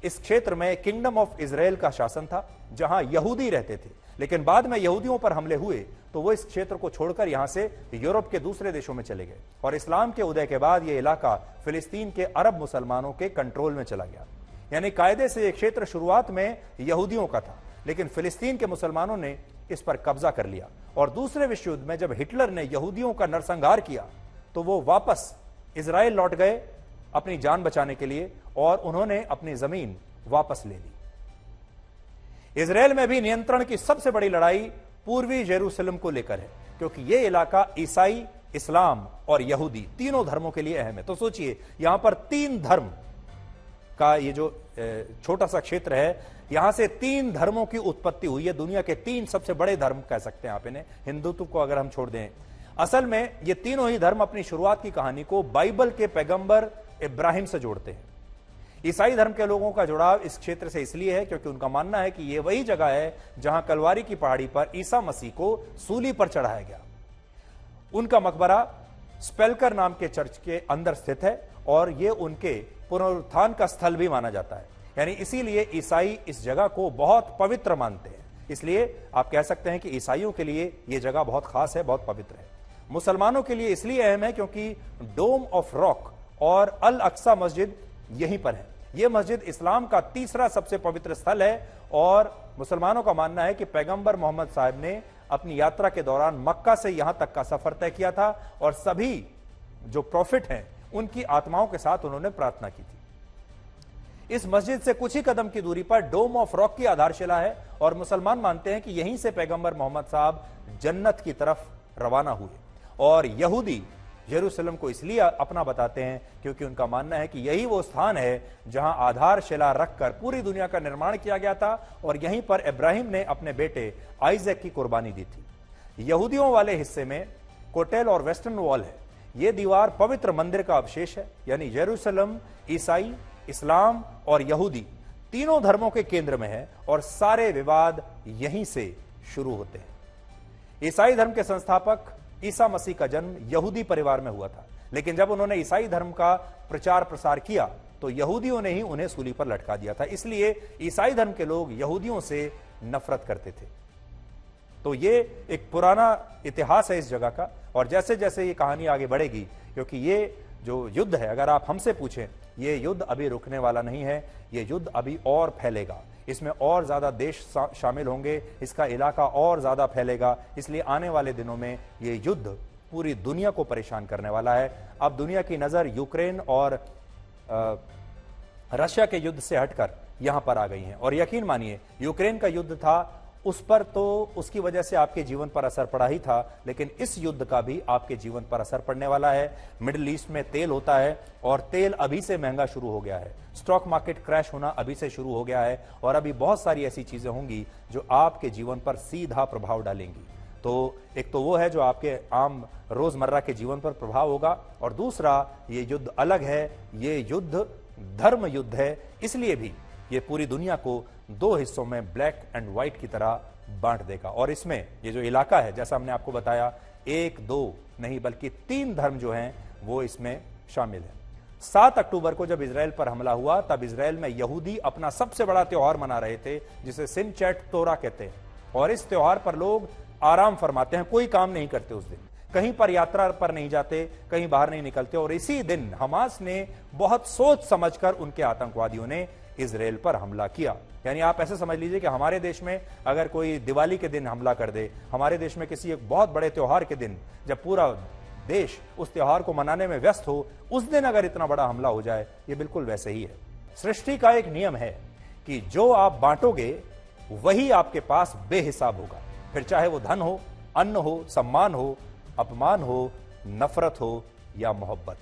A: इस क्षेत्र में किंगडम ऑफ इजराइल का शासन था, जहां यहूदी रहते थे। लेकिन बाद में यहूदियों पर हमले हुए तो वो इस क्षेत्र को छोड़कर यहां से यूरोप के दूसरे देशों में चले गए और इस्लाम के उदय के बाद यह इलाका फिलिस्तीन के अरब मुसलमानों के कंट्रोल में चला गया। यानी कायदे से यह क्षेत्र शुरुआत में यहूदियों का था, लेकिन फिलिस्तीन के मुसलमानों ने इस पर कब्जा कर लिया। और दूसरे विश्व युद्ध में जब हिटलर ने यहूदियों का नरसंहार किया तो वो वापस इजराइल लौट गए अपनी जान बचाने के लिए और उन्होंने अपनी जमीन वापस ले ली। इजराइल में भी नियंत्रण की सबसे बड़ी लड़ाई पूर्वी यरूशलेम को लेकर है, क्योंकि यह इलाका ईसाई, इस्लाम और यहूदी तीनों धर्मों के लिए अहम है। तो सोचिए, यहां पर 3 धर्म का ये जो छोटा सा क्षेत्र है, यहां से 3 धर्मों की उत्पत्ति हुई है। दुनिया के 3 सबसे बड़े धर्म कह सकते हैं आप इन्हें, हिंदुत्व को अगर हम छोड़ दें। असल में ये तीनों ही धर्म अपनी शुरुआत की कहानी को बाइबल के पैगंबर इब्राहिम से जोड़ते हैं। ईसाई धर्म के लोगों का जुड़ाव इस क्षेत्र से इसलिए है क्योंकि उनका मानना है कि यह वही जगह है जहां कलवारी की पहाड़ी पर ईसा मसीह को सूली पर चढ़ाया गया। उनका मकबरा स्पेल्कर नाम के चर्च के अंदर स्थित है और यह उनके पुनरुत्थान का स्थल भी माना जाता है। यानी इसीलिए ईसाई इस जगह को बहुत पवित्र मानते हैं। इसलिए आप कह सकते हैं कि ईसाइयों के लिए यह जगह बहुत खास है, बहुत पवित्र है। मुसलमानों के लिए इसलिए अहम है क्योंकि डोम ऑफ रॉक और अल अक्सा मस्जिद यहीं पर है। यह मस्जिद इस्लाम का तीसरा सबसे पवित्र स्थल है और मुसलमानों का मानना है कि पैगंबर मोहम्मद साहब ने अपनी यात्रा के दौरान मक्का से यहां तक का सफर तय किया था और सभी जो प्रॉफिट हैं उनकी आत्माओं के साथ उन्होंने प्रार्थना की थी। इस मस्जिद से कुछ ही कदम की दूरी पर डोम ऑफ रॉक की आधारशिला है और मुसलमान मानते हैं कि यहीं से पैगंबर मोहम्मद साहब जन्नत की तरफ रवाना हुए। और यहूदी यरूशलेम को इसलिए अपना बताते हैं क्योंकि उनका मानना है कि यही वो स्थान है जहां आधारशिला रखकर पूरी दुनिया का निर्माण किया गया था और यहीं पर इब्राहिम ने अपने बेटे आइजैक की कुर्बानी दी थी। यहूदियों वाले हिस्से में कोटेल और वेस्टर्न वॉल है। यह दीवार पवित्र मंदिर का अवशेष है। यानी यरूशलेम ईसाई, इस्लाम और यहूदी तीनों धर्मों के केंद्र में है और सारे विवाद यहीं से शुरू होते हैं। ईसाई धर्म के संस्थापक ईसा मसीह का जन्म यहूदी परिवार में हुआ था, लेकिन जब उन्होंने ईसाई धर्म का प्रचार प्रसार किया तो यहूदियों ने ही उन्हें सूली पर लटका दिया था। इसलिए ईसाई धर्म के लोग यहूदियों से नफरत करते थे। तो ये एक पुराना इतिहास है इस जगह का और जैसे जैसे ये कहानी आगे बढ़ेगी, क्योंकि ये जो युद्ध है, अगर आप हमसे पूछें, ये युद्ध अभी रुकने वाला नहीं है। ये युद्ध अभी और फैलेगा, इसमें और ज्यादा देश शामिल होंगे, इसका इलाका और ज्यादा फैलेगा। इसलिए आने वाले दिनों में ये युद्ध पूरी दुनिया को परेशान करने वाला है। अब दुनिया की नजर यूक्रेन और रशिया के युद्ध से हटकर यहां पर आ गई है और यकीन मानिए, यूक्रेन का युद्ध था, उस पर तो उसकी वजह से आपके जीवन पर असर पड़ा ही था, लेकिन इस युद्ध का भी आपके जीवन पर असर पड़ने वाला है। मिडिल ईस्ट में तेल होता है और तेल अभी से महंगा शुरू हो गया है। स्टॉक मार्केट क्रैश होना अभी से शुरू हो गया है और अभी बहुत सारी ऐसी चीजें होंगी जो आपके जीवन पर सीधा प्रभाव डालेंगी। तो एक तो वो है जो आपके आम रोजमर्रा के जीवन पर प्रभाव होगा और दूसरा ये युद्ध अलग है। ये युद्ध धर्म युद्ध है, इसलिए भी ये पूरी दुनिया को 2 हिस्सों में ब्लैक एंड व्हाइट की तरह बांट देगा। और इसमें ये जो इलाका है, जैसा हमने आपको बताया, 1-2 नहीं बल्कि 3 धर्म जो हैं वो इसमें शामिल है। 7 अक्टूबर को जब इजराइल पर हमला हुआ तब इजराइल में यहूदी अपना सबसे बड़ा त्योहार मना रहे थे, जिसे सिनचैट तोरा कहते हैं। और इस त्योहार पर लोग आराम फरमाते हैं, कोई काम नहीं करते उस दिन, कहीं पर यात्रा पर नहीं जाते, कहीं बाहर नहीं निकलते। और इसी दिन हमास ने बहुत सोच समझकर उनके आतंकवादियों ने इजराइल पर हमला किया। यानी आप ऐसे समझ लीजिए कि हमारे देश में अगर कोई दिवाली के दिन हमला कर दे, हमारे देश में किसी एक बहुत बड़े त्योहार के दिन जब पूरा देश उस त्योहार को मनाने में व्यस्त हो, उस दिन अगर इतना बड़ा हमला हो जाए, ये बिल्कुल वैसे ही है। सृष्टि का एक नियम है कि जो आप बांटोगे वही आपके पास बेहिसाब होगा, फिर चाहे वो धन हो, अन्न हो, सम्मान हो, अपमान हो, नफरत हो या मोहब्बत।